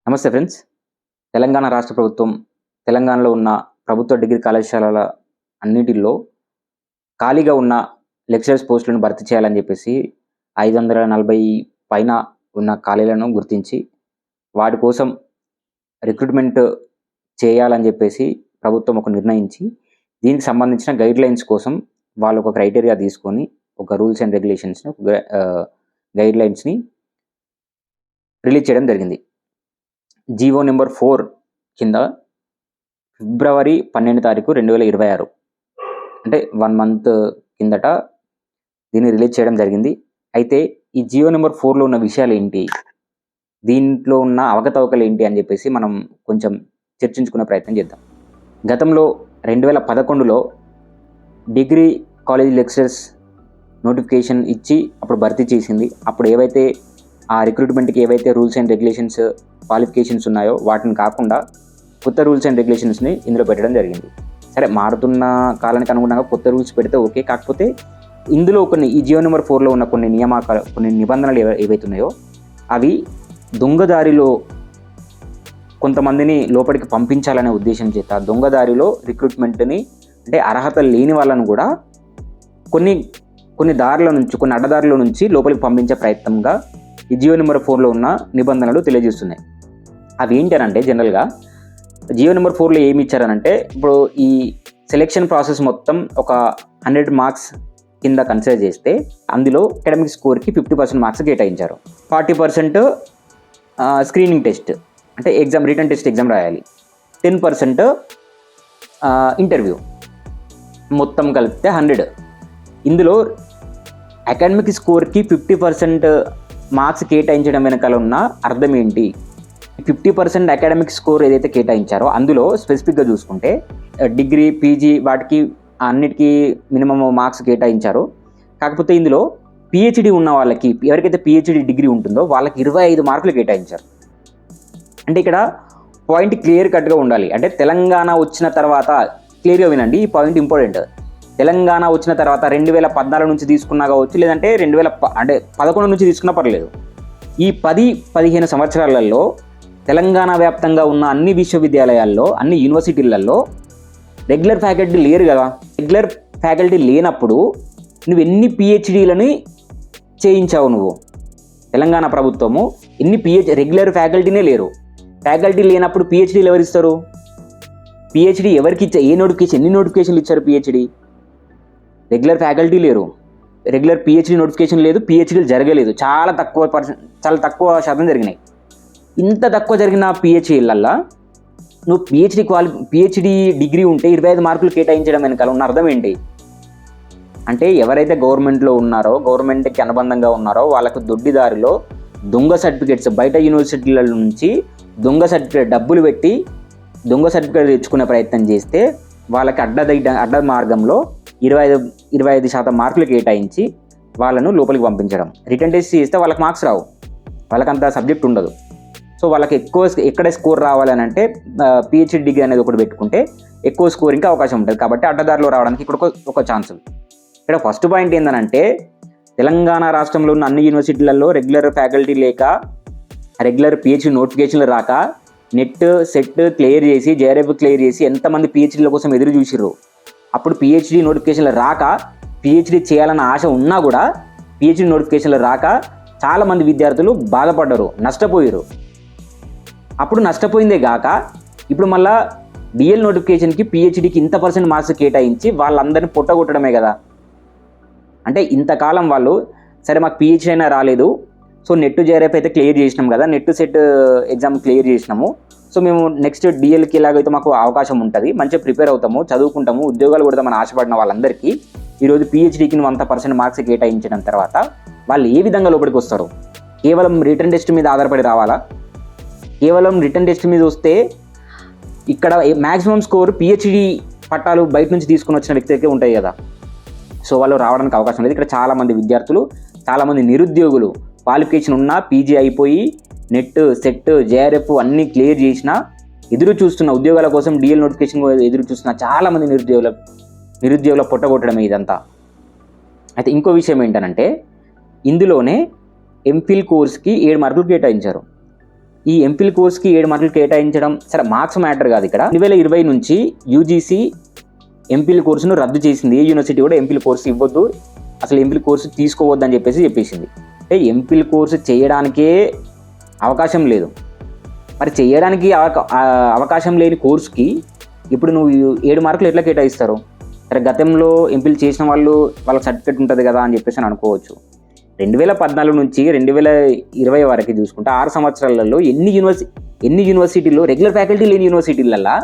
నమస్తే ఫ్రెండ్స్. తెలంగాణ రాష్ట్ర ప్రభుత్వం తెలంగాణలో ఉన్న ప్రభుత్వ డిగ్రీ కళాశాలల అన్నిటిల్లో ఖాళీగా ఉన్న లెక్చరర్స్ పోస్టులను భర్తీ చేయాలని చెప్పేసి 540 పైన ఉన్న ఖాళీలను గుర్తించి వాటి కోసం రిక్రూట్మెంట్ చేయాలని చెప్పేసి ప్రభుత్వం ఒక నిర్ణయించి దీనికి సంబంధించిన గైడ్లైన్స్ కోసం వాళ్ళు ఒక క్రైటీరియా తీసుకొని ఒక రూల్స్ అండ్ రెగ్యులేషన్స్ని గైడ్లైన్స్ని రిలీజ్ చేయడం జరిగింది. జీవో నెంబర్ 4 కింద ఫిబ్రవరి 12 2026 అంటే 1 మంత్ కిందట దీన్ని రిలీజ్ చేయడం జరిగింది. అయితే ఈ జీవో నెంబర్ 4లో ఉన్న విషయాలు ఏంటి, దీంట్లో ఉన్న అవకతవకలు ఏంటి అని చెప్పేసి మనం కొంచెం చర్చించుకునే ప్రయత్నం చేద్దాం. గతంలో 2011లో డిగ్రీ కాలేజ్ లెక్చరర్స్ నోటిఫికేషన్ ఇచ్చి అప్పుడు భర్తీ చేసింది. అప్పుడు ఏవైతే ఆ రిక్రూట్మెంట్కి ఏవైతే రూల్స్ అండ్ రెగ్యులేషన్స్ క్వాలిఫికేషన్స్ ఉన్నాయో వాటిని కాకుండా కొత్త రూల్స్ అండ్ రెగ్యులేషన్స్ని ఇందులో పెట్టడం జరిగింది. సరే, మారుతున్న కాలానికి అనుగుణంగా కొత్త రూల్స్ పెడితే ఓకే. కాకపోతే ఇందులో ఈ జియో నెంబర్ 4లో ఉన్న కొన్ని నిబంధనలు ఏవైతే ఉన్నాయో అవి దొంగదారిలో కొంతమందిని లోపలికి పంపించాలనే ఉద్దేశం చేత దొంగదారిలో రిక్రూట్మెంట్ని, అంటే అర్హత లేని వాళ్ళను కూడా కొన్ని దారుల నుంచి, కొన్ని అడ్డదారుల నుంచి లోపలికి పంపించే ప్రయత్నంగా ఈ జియో నెంబర్ 4లో ఉన్న నిబంధనలు తెలియజేస్తున్నాయి. అవి ఏంటనంటే, జనరల్గా జియో నెంబర్ 4లో ఏమి ఇచ్చారనంటే, ఇప్పుడు ఈ సెలెక్షన్ ప్రాసెస్ మొత్తం ఒక 100 మార్క్స్ కింద కన్సిడర్ చేస్తే అందులో అకాడమిక్ స్కోర్కి 50% మార్క్స్ కేటాయించారు. 40% స్క్రీనింగ్ టెస్ట్, అంటే రిటన్ టెస్ట్ ఎగ్జామ్ రాయాలి. 10% ఇంటర్వ్యూ, మొత్తం కలిపితే 100. ఇందులో అకాడమిక్ స్కోర్కి 50% మార్క్స్ కేటాయించడం వెనకాల ఉన్న అర్థం ఏంటి? 50% అకాడమిక్ స్కోర్ ఏదైతే కేటాయించారో అందులో స్పెసిఫిక్గా చూసుకుంటే డిగ్రీ, పీజీ వాటికి అన్నిటికీ మినిమం మార్క్స్ కేటాయించారు. కాకపోతే ఇందులో పిహెచ్డి ఉన్న వాళ్ళకి, ఎవరికైతే పిహెచ్డి డిగ్రీ ఉంటుందో వాళ్ళకి 25 మార్కులు కేటాయించారు. అంటే ఇక్కడ పాయింట్ క్లియర్ కట్గా ఉండాలి. అంటే తెలంగాణ వచ్చిన తర్వాత, క్లియర్గా వినండి, ఈ పాయింట్ ఇంపార్టెంట్. తెలంగాణ వచ్చిన తర్వాత 2014 నుంచి తీసుకున్నా కావచ్చు, లేదంటే 2011 నుంచి తీసుకున్నా పర్లేదు. ఈ 10-15 సంవత్సరాలలో తెలంగాణ వ్యాప్తంగా ఉన్న అన్ని విశ్వవిద్యాలయాల్లో, అన్ని యూనివర్సిటీలలో రెగ్యులర్ ఫ్యాకల్టీ లేరు కదా. రెగ్యులర్ ఫ్యాకల్టీ లేనప్పుడు నువ్వు ఎన్ని పిహెచ్డీలని చేయించావు? నువ్వు తెలంగాణ ప్రభుత్వము రెగ్యులర్ ఫ్యాకల్టీనే లేరు. ఫ్యాకల్టీ లేనప్పుడు పిహెచ్డీలు ఎవరు ఇస్తారు? పిహెచ్డీ ఎవరికి ఇచ్చా? ఎన్ని నోటిఫికేషన్లు ఇచ్చారు పిహెచ్డీ? రెగ్యులర్ ఫ్యాకల్టీ లేరు, రెగ్యులర్ పిహెచ్డీ నోటిఫికేషన్ లేదు, పిహెచ్డీలు జరగలేదు. చాలా తక్కువ శాతం జరిగినాయి. ఇంత తక్కువ జరిగిన పిహెచ్డీలల్లో నువ్వు పిహెచ్డీ డిగ్రీ ఉంటే 25 మార్కులు కేటాయించడం వెనకాల ఉన్న అర్థం ఏంటి? అంటే ఎవరైతే గవర్నమెంట్లో ఉన్నారో, గవర్నమెంట్కి అనుబంధంగా ఉన్నారో వాళ్ళకు దొడ్డిదారిలో దొంగ సర్టిఫికేట్స్, బయట యూనివర్సిటీల నుంచి దొంగ సర్టిఫికేట్ డబ్బులు పెట్టి దొంగ సర్టిఫికేట్ తెచ్చుకునే ప్రయత్నం చేస్తే వాళ్ళకి అడ్డ మార్గంలో 25% మార్కులు కేటాయించి వాళ్ళను లోపలికి పంపించడం. రిటర్న్ టెస్ట్ చేస్తే వాళ్ళకి మార్క్స్ రావు, వాళ్ళకంత సబ్జెక్ట్ ఉండదు. సో వాళ్ళకి ఎక్కడ స్కోర్ రావాలని అంటే పిహెచ్డి డిగ్రీ అనేది ఒకటి పెట్టుకుంటే ఎక్కువ స్కోరింగ్కి అవకాశం ఉంటుంది. కాబట్టి అడ్డదారిలో రావడానికి ఇక్కడ ఒక ఛాన్స్ ఉంది. ఇక్కడ ఫస్ట్ పాయింట్ ఏంటంటే, తెలంగాణ రాష్ట్రంలో ఉన్న అన్ని యూనివర్సిటీలలో రెగ్యులర్ ఫ్యాకల్టీ లేక, రెగ్యులర్ పిహెచ్డి నోటిఫికేషన్లు రాక, నెట్ సెట్ క్లియర్ చేసి, జేఆర్ఎఫ్ క్లియర్ చేసి ఎంతమంది పిహెచ్డీల కోసం ఎదురు చూసిర్రు. అప్పుడు పిహెచ్డీ నోటిఫికేషన్లు రాక, పిహెచ్డీ చేయాలన్న ఆశ ఉన్నా కూడా పిహెచ్డీ నోటిఫికేషన్లు రాక చాలామంది విద్యార్థులు బాధపడ్డారు, నష్టపోయారు. అప్పుడు నష్టపోయిందే గాక ఇప్పుడు మళ్ళీ డిఎల్ నోటిఫికేషన్కి పిహెచ్డీకి ఇంత % మార్క్స్ కేటాయించి వాళ్ళందరినీ పొట్టగొట్టడమే కదా. అంటే ఇంతకాలం వాళ్ళు సరే మాకు పిహెచ్డీ అయినా రాలేదు, సో నెట్ జేఆర్ఎఫ్ అయితే క్లియర్ చేసినాం కదా, నెట్ సెట్ ఎగ్జామ్ క్లియర్ చేసినాము, సో మేము నెక్స్ట్ డిఎల్కి ఎలాగైతే మాకు అవకాశం ఉంటుంది, మంచిగా ప్రిపేర్ అవుతాము, చదువుకుంటాము, ఉద్యోగాలు కొడతామని ఆశపడిన వాళ్ళందరికీ ఈరోజు పిహెచ్డీకి నువ్వు అంత % మార్క్స్ కేటాయించడం తర్వాత వాళ్ళు ఏ విధంగా లోపలికి వస్తారు? కేవలం రిటర్న్ టెస్ట్ మీద ఆధారపడి రావాలా? కేవలం రిటర్న్ టెస్ట్ మీద వస్తే ఇక్కడ మ్యాక్సిమం స్కోర్ పిహెచ్డీ పట్టాలు బయట నుంచి తీసుకుని వచ్చిన వ్యక్తికే ఉంటాయి కదా. సో వాళ్ళు రావడానికి అవకాశం లేదు. ఇక్కడ చాలామంది విద్యార్థులు, చాలామంది నిరుద్యోగులు క్వాలిఫికేషన్ ఉన్నా, పీజీ అయిపోయి నెట్ సెట్ జేఆర్ఎఫ్ అన్నీ క్లియర్ చేసినా ఎదురు చూస్తున్న, ఉద్యోగాల కోసం డిఎల్ నోటిఫికేషన్ ఎదురు చూస్తున్న చాలామంది నిరుద్యోగుల పొట్టగొట్టడమే ఇదంతా. అయితే ఇంకో విషయం ఏంటంటే, ఇందులోనే ఎంఫిల్ కోర్స్కి 7 మార్కులు కేటాయించారు. ఈ ఎంఫిల్ కోర్స్కి 7 మార్కులు కేటాయించడం, సరే మార్క్స్ మ్యాటర్ కాదు ఇక్కడ. 2020 నుంచి యూజీసీ ఎంఫిల్ కోర్సును రద్దు చేసింది. ఏ యూనివర్సిటీ కూడా ఎంఫిల్ కోర్సు ఇవ్వద్దు, అసలు ఎంఫిల్ కోర్సు తీసుకోవద్దు అని చెప్పేసింది. అంటే ఎంఫిల్ కోర్సు చేయడానికే అవకాశం లేదు. మరి చేయడానికి అవకాశం లేని కోర్సుకి ఇప్పుడు నువ్వు 7 మార్కులు ఎట్లా కేటాయిస్తారు? సరే గతంలో ఎంఫిల్ చేసిన వాళ్ళకి సర్టిఫికేట్ ఉంటుంది కదా అని చెప్పేసి అనుకోవచ్చు. 2014 నుంచి 2020 వరకు చూసుకుంటే 6 సంవత్సరాలలో ఎన్ని యూనివర్సిటీల్లో రెగ్యులర్ ఫ్యాకల్టీ లేని యూనివర్సిటీలల్లో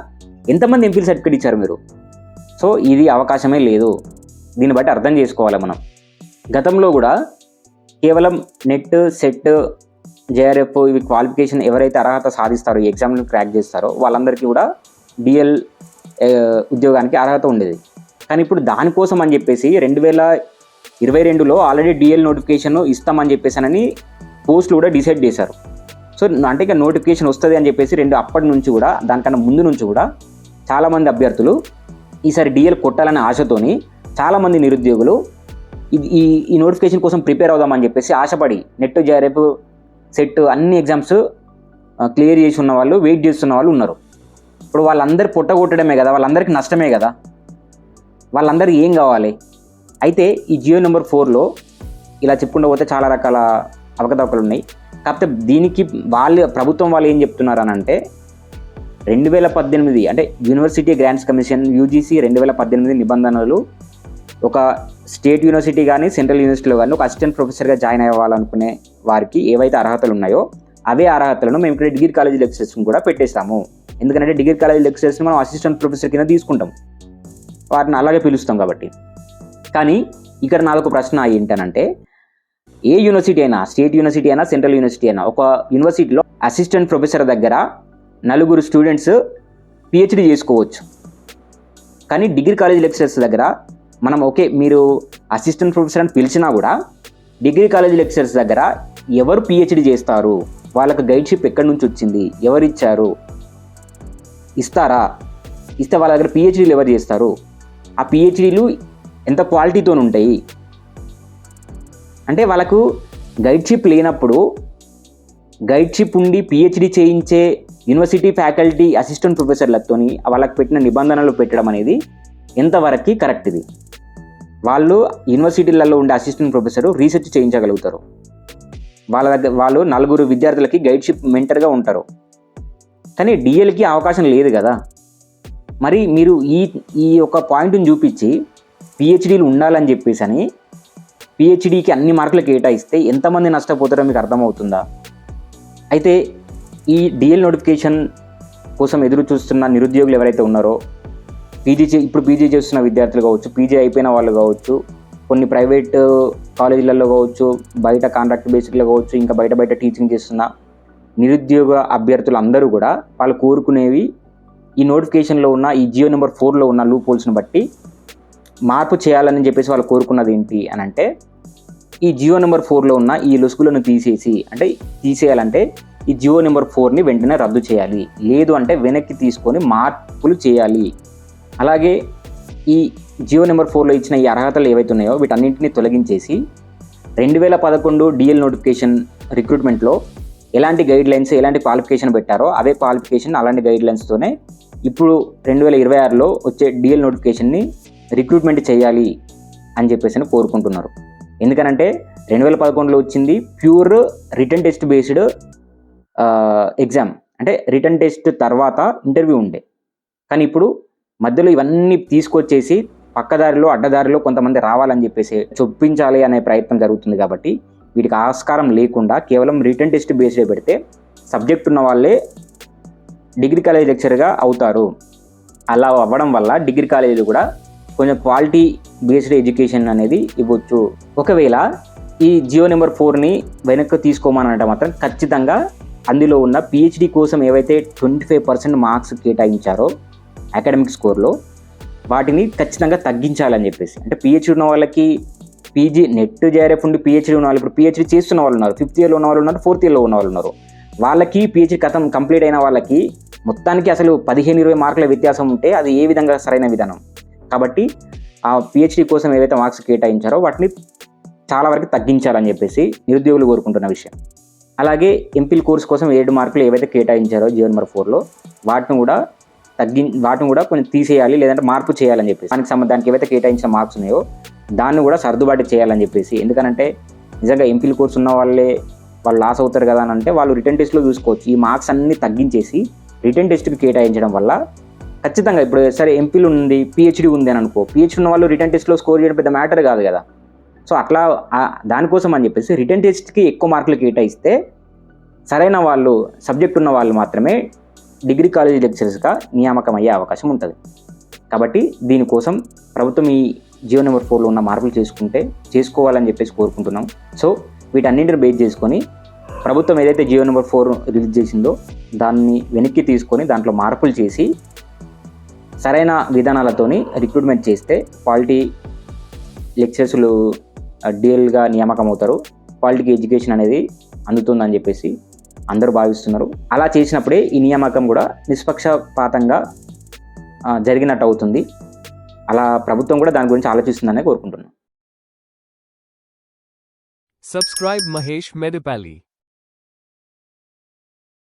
ఎంతమంది ఎంఫిల్ సర్టిఫికేట్ ఇచ్చారు మీరు? సో ఇది అవకాశమే లేదు. దీన్ని బట్టి అర్థం చేసుకోవాలి మనం. గతంలో కూడా కేవలం నెట్, సెట్, జేఆర్ఎఫ్ ఇవి క్వాలిఫికేషన్ ఎవరైతే అర్హత సాధిస్తారో, ఈ ఎగ్జామ్ని క్రాక్ చేస్తారో వాళ్ళందరికీ కూడా డిఎల్ ఉద్యోగానికి అర్హత ఉండేది. కానీ ఇప్పుడు దానికోసం అని చెప్పేసి 2022లో ఆల్రెడీ డిఎల్ నోటిఫికేషన్ ఇస్తామని చెప్పేసానని పోస్టులు కూడా డిసైడ్ చేశారు. సో అంటే ఇక నోటిఫికేషన్ వస్తుంది అని చెప్పేసి అప్పటి నుంచి కూడా, దానికన్నా ముందు నుంచి కూడా చాలామంది అభ్యర్థులు ఈసారి డిఎల్ కొట్టాలనే ఆశతోని చాలామంది నిరుద్యోగులు ఈ నోటిఫికేషన్ కోసం ప్రిపేర్ అవుదామని చెప్పేసి ఆశపడి నెట్, జేఆర్ఎఫ్, సెట్ అన్ని ఎగ్జామ్స్ క్లియర్ చేసి ఉన్న వాళ్ళు, వెయిట్ చేస్తున్న వాళ్ళు ఉన్నారు. ఇప్పుడు వాళ్ళందరూ పొట్టగొట్టడమే కదా, వాళ్ళందరికీ నష్టమే కదా, వాళ్ళందరికీ ఏం కావాలి? అయితే ఈ జియో నెంబర్ 4లో ఇలా చెప్పుకుంటూ పోతే చాలా రకాల అవకతవకలు ఉన్నాయి. కాకపోతే దీనికి ప్రభుత్వం వాళ్ళు ఏం చెప్తున్నారు అని అంటే 2018 అంటే యూనివర్సిటీ గ్రాంట్స్ కమిషన్ యూజీసీ 2018 నిబంధనలు ఒక స్టేట్ యూనివర్సిటీ కానీ సెంట్రల్ యూనివర్సిటీలో కానీ ఒక అసిస్టెంట్ ప్రొఫెసర్గా జాయిన్ అవ్వాలనుకునే వారికి ఏవైతే అర్హతలు ఉన్నాయో అవే అర్హతలను మేము ఇక్కడ డిగ్రీ కాలేజీ లెక్చరర్స్ని కూడా పెట్టేస్తాము. ఎందుకంటే డిగ్రీ కాలేజీ లెక్చరర్స్ని మనం అసిస్టెంట్ ప్రొఫెసర్ కింద తీసుకుంటాం, వారిని అలాగే పిలుస్తాం కాబట్టి. కానీ ఇక్కడ నాలుగు ప్రశ్న ఏంటనంటే, ఏ యూనివర్సిటీ అయినా, స్టేట్ యూనివర్సిటీ అయినా సెంట్రల్ యూనివర్సిటీ అయినా, ఒక యూనివర్సిటీలో అసిస్టెంట్ ప్రొఫెసర్ దగ్గర 4 స్టూడెంట్స్ పిహెచ్డి చేసుకోవచ్చు. కానీ డిగ్రీ కాలేజ్ లెక్చరర్స్ దగ్గర మనం ఓకే మీరు అసిస్టెంట్ ప్రొఫెసర్ అని పిలిచినా కూడా డిగ్రీ కాలేజ్ లెక్చరర్స్ దగ్గర ఎవరు పిహెచ్డి చేస్తారు, వాళ్ళకి గైడ్షిప్ ఎక్కడి నుంచి వచ్చింది, ఎవరు ఇచ్చారు, ఇస్తారా, ఇస్తే వాళ్ళ దగ్గర పిహెచ్డీలు ఎవరు చేస్తారు, ఆ పిహెచ్డీలు ఎంత క్వాలిటీతో ఉంటాయి అంటే వాళ్ళకు గైడ్షిప్ లేనప్పుడు గైడ్షిప్ ఉండి పిహెచ్డి చేయించే యూనివర్సిటీ ఫ్యాకల్టీ అసిస్టెంట్ ప్రొఫెసర్లతోని వాళ్ళకి పెట్టిన నిబంధనలు పెట్టడం అనేది ఎంతవరకు కరెక్ట్? ఇది వాళ్ళు యూనివర్సిటీలలో ఉండే అసిస్టెంట్ ప్రొఫెసర్ రీసెర్చ్ చేయించగలుగుతారు, వాళ్ళ దగ్గర వాళ్ళు 4 విద్యార్థులకి గైడ్షిప్ మెంటర్గా ఉంటారు. కానీ డిఎల్కి అవకాశం లేదు కదా. మరి మీరు ఈ ఒక పాయింట్ని చూపించి పిహెచ్డీలు ఉండాలని చెప్పేసి అని పిహెచ్డీకి అన్ని మార్కులు కేటాయిస్తే ఎంతమంది నష్టపోతారో మీకు అర్థమవుతుందా? అయితే ఈ డిఎల్ నోటిఫికేషన్ కోసం ఎదురు చూస్తున్న నిరుద్యోగులు ఎవరైతే ఉన్నారో, ఇప్పుడు పీజీ చేస్తున్న విద్యార్థులు కావచ్చు, పీజీ అయిపోయిన వాళ్ళు కావచ్చు, కొన్ని ప్రైవేట్ కాలేజీలలో కావచ్చు, బయట కాంట్రాక్ట్ బేసిక్లో కావచ్చు, ఇంకా బయట టీచింగ్ చేస్తున్న నిరుద్యోగ అభ్యర్థులు అందరూ కూడా వాళ్ళు కోరుకునేవి ఈ నోటిఫికేషన్లో ఉన్న ఈ జియో నెంబర్ 4లో ఉన్న లూప్ హోల్స్ని బట్టి మార్పు చేయాలని చెప్పేసి వాళ్ళు కోరుకున్నది ఏంటి అని అంటే, ఈ జియో నెంబర్ 4లో ఉన్న ఈ లొసుగులను తీసేయాలంటే ఈ జియో నెంబర్ 4ని వెంటనే రద్దు చేయాలి, లేదు అంటే వెనక్కి తీసుకొని మార్పులు చేయాలి. అలాగే ఈ జియో నెంబర్ 4లో ఇచ్చిన ఈ అర్హతలు ఏవైతే ఉన్నాయో వీటన్నింటినీ తొలగించేసి 2011 డిఎల్ నోటిఫికేషన్ రిక్రూట్మెంట్లో ఎలాంటి గైడ్ లైన్స్, ఎలాంటి క్వాలిఫికేషన్ పెట్టారో అవే క్వాలిఫికేషన్, అలాంటి గైడ్ లైన్స్తోనే ఇప్పుడు 2026లో వచ్చే డిఎల్ నోటిఫికేషన్ని రిక్రూట్మెంట్ చేయాలి అని చెప్పేసి కోరుకుంటున్నారు. ఎందుకనంటే 2011లో వచ్చింది pure return test based exam, అంటే రిటర్న్ టెస్ట్ తర్వాత ఇంటర్వ్యూ ఉండే. కానీ ఇప్పుడు మధ్యలో ఇవన్నీ తీసుకొచ్చేసి పక్కదారిలో అడ్డదారిలో కొంతమంది రావాలని చెప్పేసి చొప్పించాలి అనే ప్రయత్నం జరుగుతుంది. కాబట్టి వీటికి ఆస్కారం లేకుండా కేవలం రిటర్న్ టెస్ట్ బేస్డ్ పెడితే సబ్జెక్ట్ ఉన్న వాళ్ళే డిగ్రీ కాలేజ్ లెక్చరర్గా అవుతారు. అలా అవ్వడం వల్ల డిగ్రీ కాలేజీలు కూడా కొంచెం క్వాలిటీ బేస్డ్ ఎడ్యుకేషన్ అనేది ఇవ్వచ్చు. ఒకవేళ ఈ జియో నెంబర్ 4ని వెనక్కి తీసుకోమనంటే మాత్రం ఖచ్చితంగా అందులో ఉన్న పిహెచ్డి కోసం ఏవైతే 25% మార్క్స్ కేటాయించారో అకాడమిక్ స్కోర్లో వాటిని ఖచ్చితంగా తగ్గించాలని చెప్పేసి, అంటే పిహెచ్డి ఉన్న వాళ్ళకి పీజీ నెట్ జేఆర్ఎఫ్ ఉండి పిహెచ్డి ఉన్న వాళ్ళు, ఇప్పుడు పిహెచ్డి చేస్తున్న వాళ్ళు ఉన్నారు, 5th ఇయర్లో ఉన్న వాళ్ళు ఉన్నారు, 4th ఇయర్లో ఉన్న వాళ్ళు ఉన్నారు. వాళ్ళకి పిహెచ్డి కంప్లీట్ అయిన వాళ్ళకి మొత్తానికి అసలు 15-20 మార్కుల వ్యత్యాసం ఉంటే అది ఏ విధంగా సరైన విధానం? కాబట్టి ఆ పిహెచ్డి కోసం ఏవైతే మార్క్స్ కేటాయించారో వాటిని చాలా వరకు తగ్గించాలని చెప్పేసి నిరుద్యోగులు కోరుకుంటున్న విషయం. అలాగే ఎంపీల్ కోర్స్ కోసం 7 మార్కులు ఏవైతే కేటాయించారో జియో నెంబర్ 4లో వాటిని కూడా కొంచెం తీసేయాలి, లేదంటే మార్పు చేయాలని చెప్పేసి దానికి ఏవైతే కేటాయించిన మార్క్స్ ఉన్నాయో దాన్ని కూడా సర్దుబాటు చేయాలని చెప్పేసి. ఎందుకంటే నిజంగా ఎంపీల్ కోర్స్ ఉన్న వాళ్ళు లాస్ అవుతారు కదా అని అంటే వాళ్ళు రిటర్న్ టెస్ట్లో చూసుకోవచ్చు. ఈ మార్క్స్ అన్ని తగ్గించేసి రిటర్న్ టెస్ట్కి కేటాయించడం వల్ల ఖచ్చితంగా ఇప్పుడు సరే ఎంపీలు ఉంది, పిహెచ్డీ ఉంది అని అనుకో, పిహెచ్డీ ఉన్న వాళ్ళు రిటర్న్ టెస్ట్లో స్కోర్ చేయడం పెద్ద మ్యాటర్ కాదు కదా. సో అట్లా దానికోసం అని చెప్పేసి రిటర్న్ టెస్ట్కి ఎక్కువ మార్కులు కేటాయిస్తే సరైన వాళ్ళు సబ్జెక్ట్ ఉన్న వాళ్ళు మాత్రమే డిగ్రీ కాలేజ్ లెక్చరర్స్గా నియామకం అయ్యే అవకాశం ఉంటుంది. కాబట్టి దీనికోసం ప్రభుత్వం ఈ జియో నెంబర్ 4లో ఉన్న మార్పులు చేసుకోవాలని చెప్పేసి కోరుకుంటున్నాం. సో వీటన్నింటిని బేస్ చేసుకొని ప్రభుత్వం ఏదైతే జియో నెంబర్ 4 రిలీజ్ చేసిందో దాన్ని వెనక్కి తీసుకొని దాంట్లో మార్పులు చేసి సరైన విధానాలతోని రిక్రూట్మెంట్ చేస్తే క్వాలిటీ లెక్చరర్స్లు డిఎల్గా నియామకం అవుతారు, క్వాలిటీకి ఎడ్యుకేషన్ అనేది అందుతుందని చెప్పేసి అందరూ భావిస్తున్నారు. అలా చేసినప్పుడే ఈ నియామకం కూడా నిష్పక్షపాతంగా జరిగినట్టు అవుతుంది. అలా ప్రభుత్వం కూడా దాని గురించి ఆలోచిస్తుందని కోరుకుంటున్నాను. Subscribe Mahesh Medapalli.